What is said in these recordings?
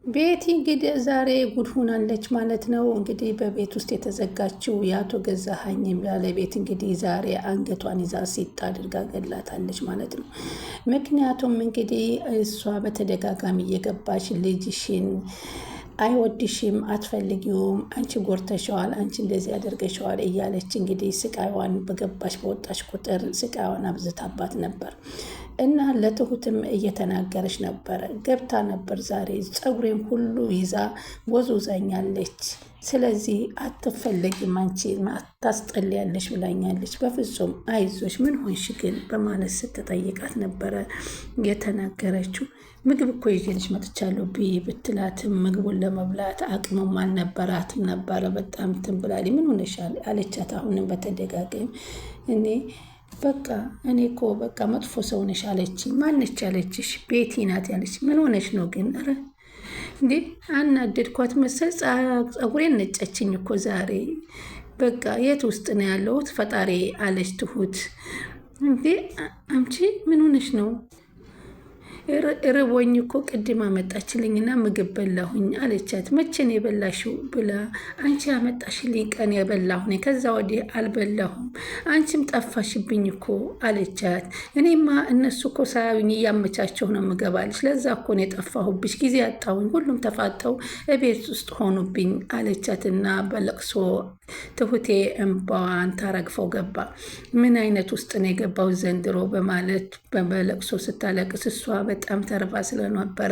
ቤቲ እንግዲህ ዛሬ ጉድ ሆናለች ማለት ነው። እንግዲህ በቤት ውስጥ የተዘጋችው የአቶ ገዛኸኝ ባለቤት እንግዲህ ዛሬ አንገቷን ይዛ ሲጥ አድርጋ ገላታለች ማለት ነው። ምክንያቱም እንግዲህ እሷ በተደጋጋሚ እየገባች ልጅሽን አይወድሽም፣ አትፈልጊውም፣ አንቺ ጎርተሸዋል፣ አንቺ እንደዚህ ያደርገሸዋል እያለች እንግዲህ ስቃይዋን በገባች በወጣች ቁጥር ስቃይዋን አብዝታባት ነበር እና ለትሁትም እየተናገረች ነበረ። ገብታ ነበር ዛሬ ፀጉሬን ሁሉ ይዛ ወዝውዛኛለች፣ ስለዚህ አትፈለጊም፣ አንቺ ታስጠልያለሽ ብላኛለች። በፍጹም አይዞሽ፣ ምን ሆንሽ ግን በማለት ስትጠይቃት ነበረ የተናገረችው። ምግብ እኮ ይዤልሽ መጥቻለሁ ብትላትም ምግቡን ለመብላት አቅምም አልነበራትም ነበረ። በጣም ትንብላል። ምን ሆነሻል አለቻት። አሁንም በተደጋጋሚ በቃ እኔ እኮ በቃ መጥፎ ሰው ነሽ አለች። ማነች ያለችሽ? ቤቲ ናት ያለች። ምን ሆነሽ ነው ግን? ኧረ እንዴ አናደድኳት መሰል፣ ፀጉሬን ነጨችኝ እኮ ዛሬ። በቃ የት ውስጥ ነው ያለሁት ፈጣሪ አለች ትሁት። እንዴ አንቺ ምን ሆነሽ ነው? ርቦኝ እኮ ቅድም አመጣችልኝና ምግብ በላሁኝ አለቻት። መቼ ነው የበላሽው ብላ፣ አንቺ ያመጣሽልኝ ቀን የበላሁ ነኝ፣ ከዛ ወዲህ አልበላሁም፣ አንቺም ጠፋሽብኝ እኮ አለቻት። እኔማ እነሱ እኮ ሳያዩኝ እያመቻቸው ነው ምገባለች፣ ለዛ እኮ ነው የጠፋሁብሽ፣ ጊዜ አጣሁኝ፣ ሁሉም ተፋጠው እቤት ውስጥ ሆኑብኝ አለቻትና በለቅሶ ትሁቴ እንባዋን ታረግፈው ገባ። ምን አይነት ውስጥ ነው የገባው ዘንድሮ በማለት በለቅሶ ስታለቅስ እሷ በጣም ተርባ ስለነበረ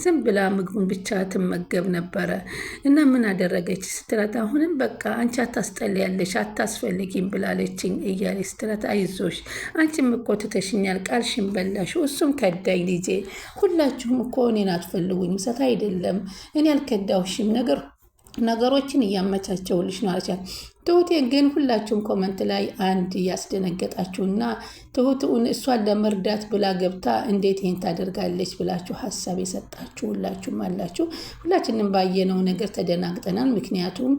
ዝም ብላ ምግቡን ብቻ ትመገብ ነበረ። እና ምን አደረገች ስትላት አሁንም በቃ አንቺ አታስጠልያለሽ፣ አታስፈልጊም ብላለችኝ እያለች ስትላት አይዞሽ፣ አንቺም እኮ ትተሽኛል፣ ቃልሽን በላሽ፣ እሱም ከዳኝ ልጄ፣ ሁላችሁም እኮ እኔን አትፈልጉኝም፣ ሰት አይደለም እኔ አልከዳውሽም፣ ነገሮችን እያመቻቸውልሽ ነው አለቻት። ትሁቴ ግን ሁላችሁም ኮመንት ላይ አንድ ያስደነገጣችሁና ትሁትን እሷን ለመርዳት ብላ ገብታ እንዴት ይሄን ታደርጋለች ብላችሁ ሀሳብ የሰጣችሁ ሁላችሁም አላችሁ። ሁላችንም ባየነው ነገር ተደናግጠናል። ምክንያቱም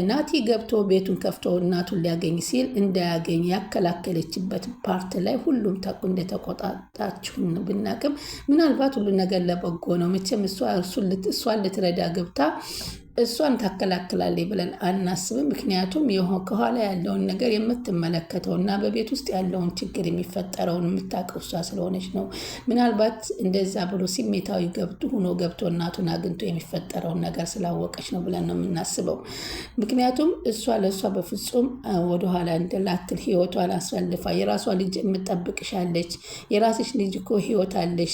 ናቲ ገብቶ ቤቱን ከፍቶ እናቱን ሊያገኝ ሲል እንዳያገኝ ያከላከለችበት ፓርት ላይ ሁሉም ታቁ እንደተቆጣጣችሁን ብናቅም ምናልባት ሁሉ ነገር ለበጎ ነው። መቼም እሷን ልትረዳ ገብታ እሷን ታከላክላለች ብለን አናስብም። ምክንያቱም ከኋላ ያለውን ነገር የምትመለከተው እና በቤት ውስጥ ያለውን ችግር የሚፈጠረውን የምታውቀው እሷ ስለሆነች ነው። ምናልባት እንደዛ ብሎ ስሜታዊ ገብቶ እናቱን አግኝቶ የሚፈጠረውን ነገር ስላወቀች ነው ብለን ነው የምናስበው። ምክንያቱም እሷ ለእሷ በፍጹም ወደኋላ እንደላትል ህይወቷን አስፈልፋ የራሷ ልጅ የምጠብቅሻለች፣ የራስሽ ልጅ እኮ ህይወት አለሽ፣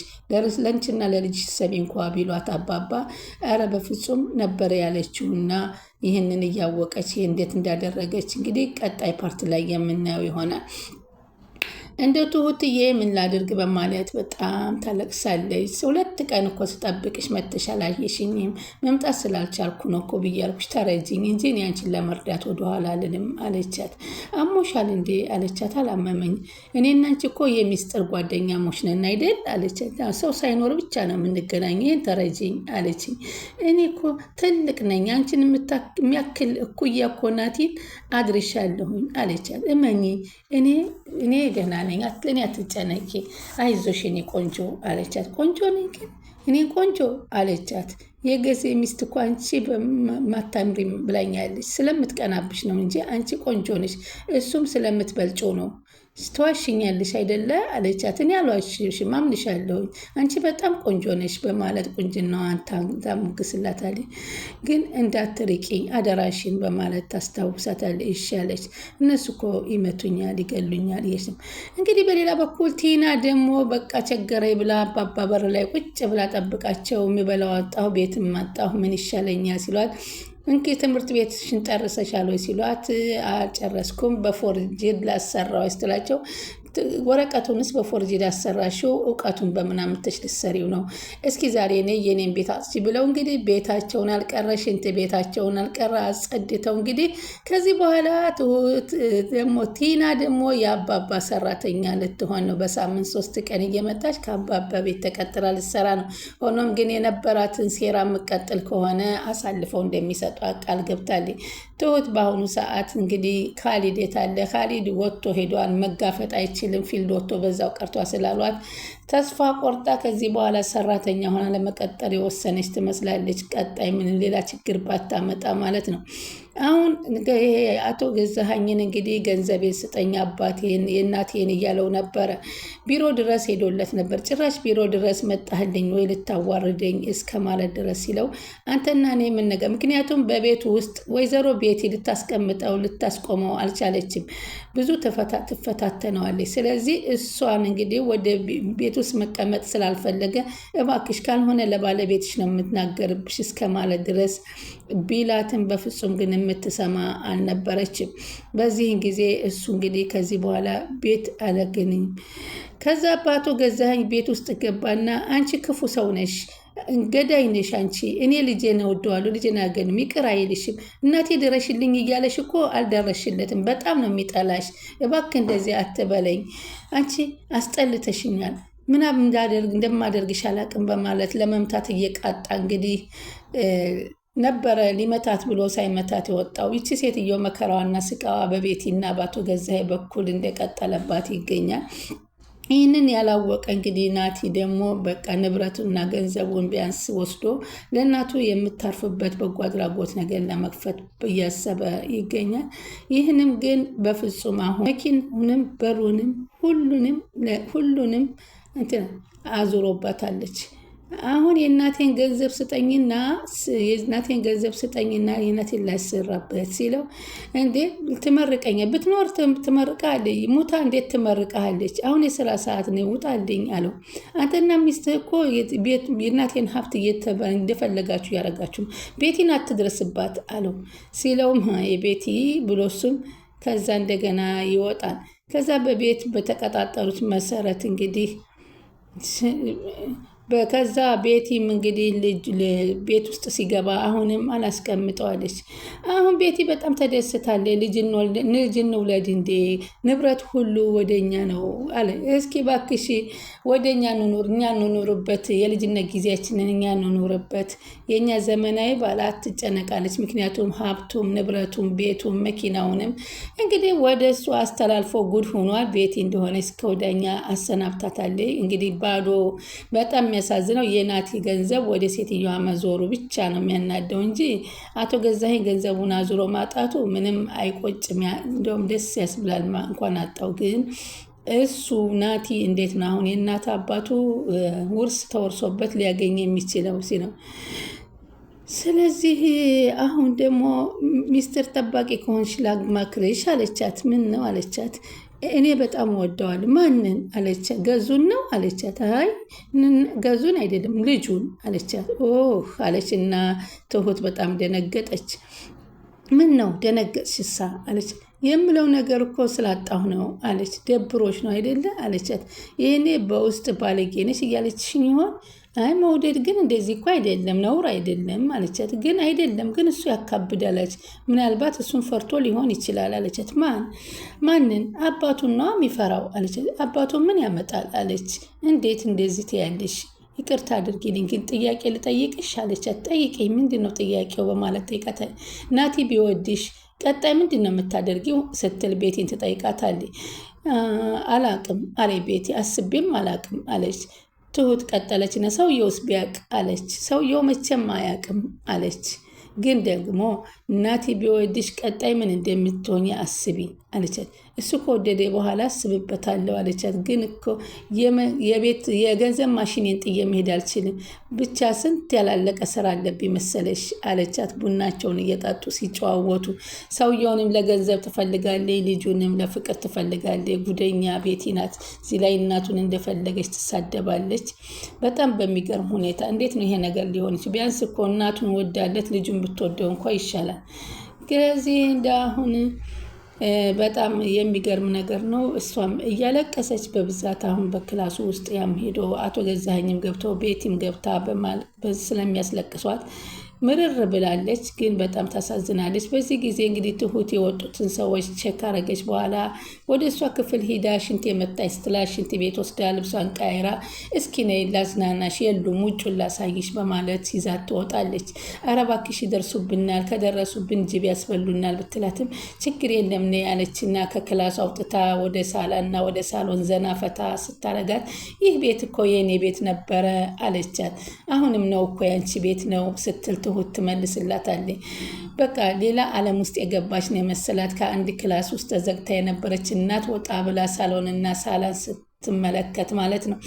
ለንችና ለልጅ ሰሚ እንኳ ቢሏት አባባ ኧረ በፍጹም ነበር ያለችውና ይህንን እያወቀች እንዴት እንዳደረገች እንግዲህ ቀጣይ ፓርት ላይ የምናየው ይሆናል። እንደ ትሁትዬ ምን ላድርግ በማለት በጣም ታለቅሳለች። 2 ቀን እኮ ስጠብቅሽ መተሻል አየሽኝም፣ መምጣት ስላልቻልኩ ነው እኮ ብያልኩሽ፣ ተረጂኝ እንጂ እኔ አንቺን ለመርዳት ወደኋላ አልልም አለቻት። አሞሻል እንዴ አለቻት። አላመመኝ፣ እኔና አንቺ እኮ የሚስጥር ጓደኛሞች ነን አይደል አለቻት። ሰው ሳይኖር ብቻ ነው የምንገናኝ፣ ይህን ተረጂኝ አለችኝ። እኔ እኮ ትልቅ ነኝ፣ አንቺን የሚያክል እኩያ እኮ ናቲን አድርሻለሁኝ አለቻት። እመኚ እኔ ገና ነኝ፣ እኔ አትጨነቂ፣ አይዞሽ እኔ ቆንጆ አለቻት። ቆንጆ ነኝ ግን እኔ ቆንጆ አለቻት። የገዜ ሚስት እኮ አንቺ በማታምሪም ብላኛለች፣ ስለምትቀናብሽ ነው እንጂ አንቺ ቆንጆ ነሽ፣ እሱም ስለምትበልጪው ነው። ስትዋሽኛለሽ አይደለ አለቻት። እኔ አልዋሽሽም፣ አምንሻለሁ፣ አንቺ በጣም ቆንጆ ነሽ በማለት ቁንጅናዋን ታሞግስላታለች። ግን እንዳትርቂ አደራሽን በማለት ታስታውሳታለች። ይሻለች፣ እነሱ እኮ ይመቱኛል፣ ይገሉኛል። ይሽም እንግዲህ በሌላ በኩል ቲና ደግሞ በቃ ቸገረኝ ብላ አባባ በር ላይ ቁጭ ብላ ጠብቃቸው። የሚበላው አጣሁ፣ ቤትም አጣሁ፣ ምን ይሻለኛል ሲሏት እንኪ ትምህርት ቤትሽን ጨርሰሻል ወይ ሲሏት አልጨረስኩም፣ በፎርጅድ ላሰራው ስትላቸው ወረቀቱንስ በፎርጅድ አሰራሽው እውቀቱን በምናምንተሽ ልትሰሪው ነው? እስኪ ዛሬ የኔን ቤት አጽጂ ብለው እንግዲህ ቤታቸውን አልቀረ ሽንት ቤታቸውን አልቀረ አጸድተው እንግዲህ ከዚህ በኋላ ትሁት ደግሞ ቲና ደግሞ የአባባ ሰራተኛ ልትሆን ነው። በሳምንት 3 ቀን እየመጣች ከአባባ ቤት ተቀጥራ ልትሰራ ነው። ሆኖም ግን የነበራትን ሴራ የምቀጥል ከሆነ አሳልፈው እንደሚሰጡ ቃል ገብታለች። ትሁት በአሁኑ ሰዓት እንግዲህ ካሊድ የታለ? ካሊድ ወጥቶ ሄዷል። መጋፈጥ አይቻልም። አይችልም ፊልድ ወጥቶ በዛው ቀርቷ ስላሏት ተስፋ ቆርጣ ከዚህ በኋላ ሰራተኛ ሆና ለመቀጠል የወሰነች ትመስላለች። ቀጣይ ምን ሌላ ችግር ባታመጣ ማለት ነው። አሁን አቶ ገዛኸኝን እንግዲህ ገንዘቤን ስጠኝ አባቴን የእናቴን እያለው ነበረ። ቢሮ ድረስ ሄዶለት ነበር። ጭራሽ ቢሮ ድረስ መጣህልኝ ወይ ልታዋርደኝ እስከ ማለት ድረስ ሲለው አንተና እኔ ምን ነገር ምክንያቱም በቤቱ ውስጥ ወይዘሮ ቤቲ ልታስቆመው አልቻለችም። ብዙ ትፈታተነዋለች። ስለዚህ እሷን እንግዲህ ወደ ቤት ውስጥ መቀመጥ ስላልፈለገ እባክሽ ካልሆነ ለባለቤትሽ ነው የምትናገርብሽ እስከ ማለት ድረስ ቢላትን በፍጹም ግን የምትሰማ አልነበረችም። በዚህን ጊዜ እሱ እንግዲህ ከዚህ በኋላ ቤት አለግንኝ። ከዛ አባቶ ገዛኸኝ ቤት ውስጥ ገባና አንቺ ክፉ ሰው ነሽ፣ ገዳይ ነሽ አንቺ። እኔ ልጄን እወደዋለሁ፣ ልጄን አገንም ይቅር አይልሽም። እናቴ ድረሽልኝ እያለሽ እኮ አልደረሽለትም። በጣም ነው የሚጠላሽ። እባክህ እንደዚህ አትበለኝ፣ አንቺ አስጠልተሽኛል፣ ምናምን እንደማደርግሽ አላቅም በማለት ለመምታት እየቃጣ እንግዲህ ነበረ ሊመታት ብሎ ሳይመታት የወጣው። ይቺ ሴትዮ መከራዋና ስቃዋ በቤቲና በአቶ ገዛኸኝ በኩል እንደቀጠለባት ይገኛል። ይህንን ያላወቀ እንግዲህ ናቲ ደግሞ በቃ ንብረቱና ገንዘቡን ቢያንስ ወስዶ ለእናቱ የምታርፍበት በጎ አድራጎት ነገር ለመክፈት እያሰበ ይገኛል። ይህንም ግን በፍጹም አሁን መኪናውንም በሩንም ሁሉንም አዙሮባታለች። አሁን የእናቴን ገንዘብ ስጠኝና የእናቴን ላሰራበት ሲለው እንዴ ትመርቀኛ ብትኖር ትመርቃለች፣ ሙታ እንዴት ትመርቃለች? አሁን የስራ ሰዓት ነው ውጣልኝ አለው። አንተና ሚስትህ እኮ የእናቴን ሀብት እንደፈለጋችሁ ያደረጋችሁ ቤቲን አትድረስባት አለው። ሲለውም የቤቲ ብሎ እሱም ከዛ እንደገና ይወጣል። ከዛ በቤት በተቀጣጠሩት መሰረት እንግዲህ ከዛ ቤቲም እንግዲህ ቤት ውስጥ ሲገባ አሁንም አላስቀምጠዋለች። አሁን ቤቲ በጣም ተደስታለች። ልጅ እንውለድ እንዴ ንብረት ሁሉ ወደኛ ነው አለ። እስኪ ባክሽ ወደኛ እኛ እንኑርበት፣ የልጅነት ጊዜያችንን እኛ እንኑርበት፣ የእኛ ዘመናዊ ባለ አትጨነቃለች። ምክንያቱም ሀብቱም ንብረቱም ቤቱም መኪናውንም እንግዲህ ወደ እሱ አስተላልፎ ጉድ ሆኗል። ቤቲ እንደሆነ እስከ ወዳኛ አሰናብታታለች። እንግዲህ ባዶ በጣም የሚያሳዝነው የናቲ ገንዘብ ወደ ሴትዮዋ መዞሩ ብቻ ነው የሚያናደው እንጂ አቶ ገዛኸኝ ገንዘቡን አዙሮ ማጣቱ ምንም አይቆጭም። እንደውም ደስ ያስብላል እንኳን አጣው። ግን እሱ ናቲ እንዴት ነው አሁን የእናት አባቱ ውርስ ተወርሶበት ሊያገኝ የሚችለው ነው። ስለዚህ አሁን ደግሞ ሚስጥር ጠባቂ ከሆንሽ ላማክርሽ አለቻት። ምን ነው አለቻት። እኔ በጣም ወደዋለሁ። ማንን አለቻት። ገዙን ነው አለቻት። አይ ገዙን አይደለም ልጁን አለቻት። ኦህ አለች እና ትሁት በጣም ደነገጠች። ምን ነው ደነገጥሽሳ አለች። የምለው ነገር እኮ ስላጣሁ ነው አለች። ደብሮች ነው አይደለ አለቻት። ይሄኔ በውስጥ ባለጌ ነሽ እያለችሽኝ ይሆን? አይ መውደድ ግን እንደዚህ እኮ አይደለም፣ ነውር አይደለም አለቻት። ግን አይደለም ግን እሱ ያካብዳለች። ምናልባት እሱን ፈርቶ ሊሆን ይችላል አለቻት። ማንን? አባቱን ነው የሚፈራው አለቻት። አባቱ ምን ያመጣል አለች። እንዴት እንደዚህ ትያለሽ? ይቅርታ አድርጊልኝ ግን ጥያቄ ልጠይቅሽ አለቻት። ጠይቂኝ። ምንድን ነው ጥያቄው በማለት ጠይቃት። ናቲ ቢወድሽ ቀጣይ ምንድን ነው የምታደርጊው ስትል ቤቲን ትጠይቃታለች። አላቅም አለ ቤቲ። አስቤም አላቅም አለች። ትሁት ቀጠለችና ሰውየውስ ቢያቅ አለች። ሰውየው መቼም አያቅም አለች። ግን ደግሞ እናቴ ቢወድሽ ቀጣይ ምን እንደምትሆኝ አስቢ አለቻት። እሱ ከወደደ በኋላ አስብበታለሁ አለቻት። ግን እኮ የገንዘብ ማሽኔን ጥዬ መሄድ አልችልም፣ ብቻ ስንት ያላለቀ ስራ አለብኝ መሰለሽ አለቻት። ቡናቸውን እየጣጡ ሲጨዋወቱ ሰውየውንም ለገንዘብ ትፈልጋለች፣ ልጁንም ለፍቅር ትፈልጋለች። ጉደኛ ቤቲ ናት። እዚህ ላይ እናቱን እንደፈለገች ትሳደባለች። በጣም በሚገርም ሁኔታ እንዴት ነው ይሄ ነገር ሊሆን ይችላል? ቢያንስ እኮ እናቱን ወዳለት ልጁን ብትወደው እንኳ ይሻላል። ስለዚህ እንዳሁን በጣም የሚገርም ነገር ነው። እሷም እያለቀሰች በብዛት አሁን በክላሱ ውስጥ ያም ሄዶ አቶ ገዛኸኝም ገብተው ቤቲም ገብታ ስለሚያስለቅሷት ምርር ብላለች። ግን በጣም ታሳዝናለች። በዚህ ጊዜ እንግዲህ ትሁት የወጡትን ሰዎች ቼክ አረገች። በኋላ ወደ እሷ ክፍል ሂዳ ሽንት የመጣች ስትላት ሽንት ቤት ወስዳ ልብሷን ቀይራ እስኪ ነይ ላዝናናሽ፣ የሉም ውጩን ላሳይሽ በማለት ይዛት ትወጣለች። ኧረ እባክሽ ይደርሱብናል፣ ከደረሱብን ጅብ ያስበሉናል ብትላትም ችግር የለም ነይ ያለችና ከክላሱ አውጥታ ወደ ሳላና ወደ ሳሎን ዘና ፈታ ስታረጋት ይህ ቤት እኮ የኔ ቤት ነበረ አለቻት። አሁንም ነው እኮ ያንቺ ቤት ነው ስትል ትሁት ትመልስላታለች። በቃ ሌላ ዓለም ውስጥ የገባች ነው የመሰላት። ከአንድ ክላስ ውስጥ ተዘግታ የነበረች እናት ወጣ ብላ ሳሎንና ሳላን ስትመለከት ማለት ነው።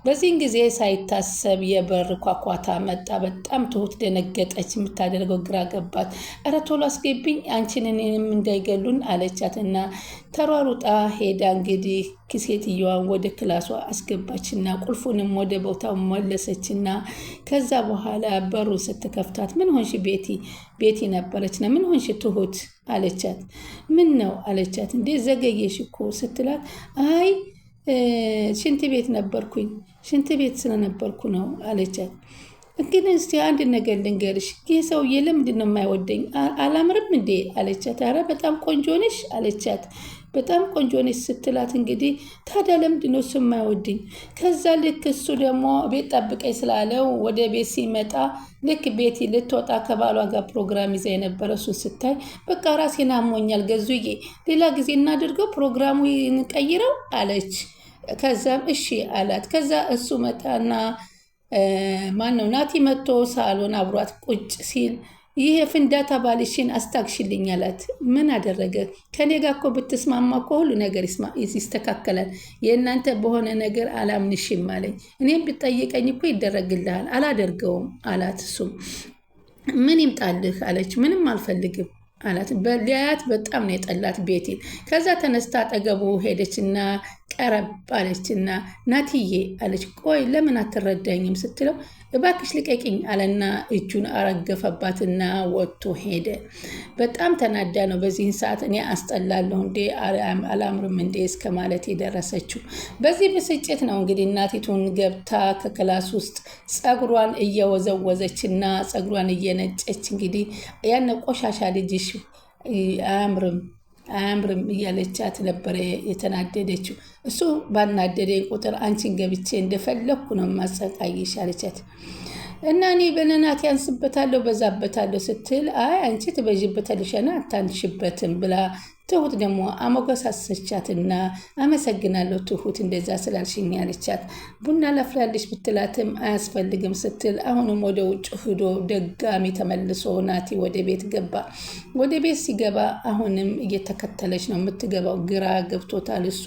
በዚህን ጊዜ ሳይታሰብ የበር ኳኳታ መጣ። በጣም ትሁት ደነገጠች። የምታደርገው ግራ ገባት። ኧረ ቶሎ አስገቢኝ አንቺን እኔንም እንዳይገሉን አለቻት እና ተሯሩጣ ሄዳ እንግዲህ ሴትየዋን ወደ ክላሷ አስገባችና ቁልፉንም ወደ ቦታው መለሰችና ከዛ በኋላ በሩ ስትከፍታት ምን ሆንሽ ቤቲ ነበረች ነው። ምን ሆንሽ ትሁት አለቻት። ምን ነው አለቻት። እንዴ ዘገየሽ እኮ ስትላት አይ ሽንት ቤት ነበርኩኝ፣ ሽንት ቤት ስለነበርኩ ነው አለቻት። ግን እስቲ አንድ ነገር ልንገርሽ፣ ይህ ሰውዬ ለምንድን ነው የማይወደኝ? አላምርም እንዴ አለቻት። ኧረ በጣም ቆንጆ ነሽ አለቻት። በጣም ቆንጆ ነሽ ስትላት እንግዲህ ታዲያ ለምንድን ነው እሱ የማይወድኝ? ከዛ ልክ እሱ ደግሞ ቤት ጠብቀኝ ስላለው ወደ ቤት ሲመጣ ልክ ቤቲ ልትወጣ ከባሏ ጋር ፕሮግራም ይዛ የነበረ እሱን ስታይ በቃ ራሴን አሞኛል ገዙዬ፣ ሌላ ጊዜ እናድርገው ፕሮግራሙ እንቀይረው አለች። ከዛም እሺ አላት። ከዛ እሱ መጣና ማን ነው ናቲ መጥቶ ሳሎን አብሯት ቁጭ ሲል ይህ ፍንዳታ ባልሽን አስታግሽልኝ አላት። ምን አደረገ? ከኔ ጋር እኮ ብትስማማ እኮ ሁሉ ነገር ይስተካከላል። የእናንተ በሆነ ነገር አላምንሽም አለኝ። እኔም ብጠይቀኝ እኮ ይደረግልሃል። አላደርገውም አላት። እሱም ምን ይምጣልህ አለች። ምንም አልፈልግም አላት። ሊያያት በጣም ነው የጠላት ቤቲን። ከዛ ተነስታ አጠገቡ ሄደችና ቀረብ አለችና ናትዬ አለች። ቆይ ለምን አትረዳኝም ስትለው እባክሽ ልቀቂኝ አለና እጁን አረገፈባትና ወጥቶ ሄደ። በጣም ተናዳ ነው በዚህን ሰዓት እኔ አስጠላለሁ እንዴ አላምርም እንዴ እስከ ማለት የደረሰችው። በዚህ ብስጭት ነው እንግዲህ እናቲቱን ገብታ ከክላስ ውስጥ ፀጉሯን እየወዘወዘችና ፀጉሯን እየነጨች እንግዲህ ያነ ቆሻሻ ልጅሽ አያምርም እያለቻት ነበረ የተናደደችው። እሱ ባናደደኝ ቁጥር አንቺን ገብቼ እንደፈለግኩ ነው ማሰቃይሽ አለቻት። እና እኔ በነናት ያንስበታለሁ በዛበታለሁ ስትል አይ አንቺ ትበዥበታለሽና አታንሽበትም ብላ ትሁት ደግሞ አሞገሳሰቻትና አመሰግናለሁ ትሁት እንደዛ ስላልሽኝ አለቻት። ቡና ላፍላልሽ ብትላትም አያስፈልግም ስትል አሁንም ወደ ውጭ ሂዶ ደጋሚ ተመልሶ ናቲ ወደ ቤት ገባ። ወደ ቤት ሲገባ አሁንም እየተከተለች ነው የምትገባው። ግራ ገብቶታል እሱ።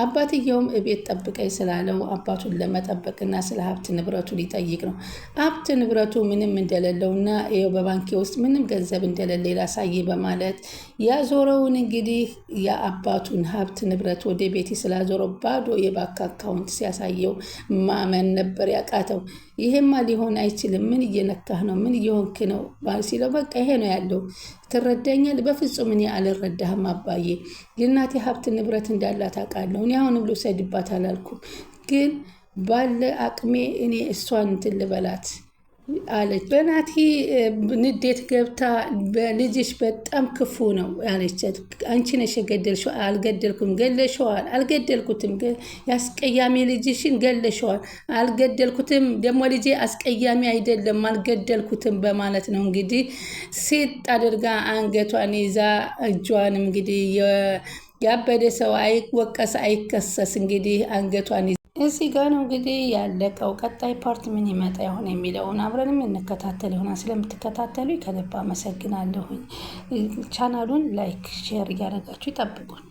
አባትየውም እቤት ጠብቀኝ ስላለው አባቱን ለመጠበቅና ስለ ሀብት ንብረቱ ሊጠይቅ ነው። ሀብት ንብረቱ ምንም እንደሌለውና ይኸው በባንኬ ውስጥ ምንም ገንዘብ እንደሌለ ላሳይ በማለት ያዞረውን እንግዲህ የአባቱን ሀብት ንብረት ወደ ቤቲ ስላዞረው ባዶ የባንክ አካውንት ሲያሳየው ማመን ነበር ያቃተው። ይሄማ ሊሆን አይችልም፣ ምን እየነካህ ነው? ምን እየሆንክ ነው ሲለው በቃ ይሄ ነው ያለው። ትረዳኛል? በፍጹም እኔ አልረዳህም አባዬ። የእናቴ ሀብት ንብረት እንዳላት አውቃለሁ። እኔ አሁንም ልውሰድባት አላልኩም፣ ግን ባለ አቅሜ እኔ እሷን እንትን ልበላት አለች። በናቲ ንዴት ገብታ በልጅሽ በጣም ክፉ ነው አለቻት። አንቺ ነሽ የገደልሽው። አልገደልኩም። ገለሽዋል። አልገደልኩትም። ያስቀያሚ ልጅሽን ገለሽዋል። አልገደልኩትም። ደግሞ ልጄ አስቀያሚ አይደለም፣ አልገደልኩትም በማለት ነው እንግዲህ ሴት አድርጋ አንገቷን ይዛ እጇን እንግዲህ ያበደ ሰው አይወቀስ አይከሰስ እንግዲህ አንገቷን እዚህ ጋር ነው እንግዲህ ያለቀው። ቀጣይ ፓርት ምን ይመጣ ይሆን የሚለውን አብረንም እንከታተል ይሆናል። ስለምትከታተሉ ከልብ አመሰግናለሁኝ። ቻናሉን ላይክ፣ ሼር እያደረጋችሁ ይጠብቁን።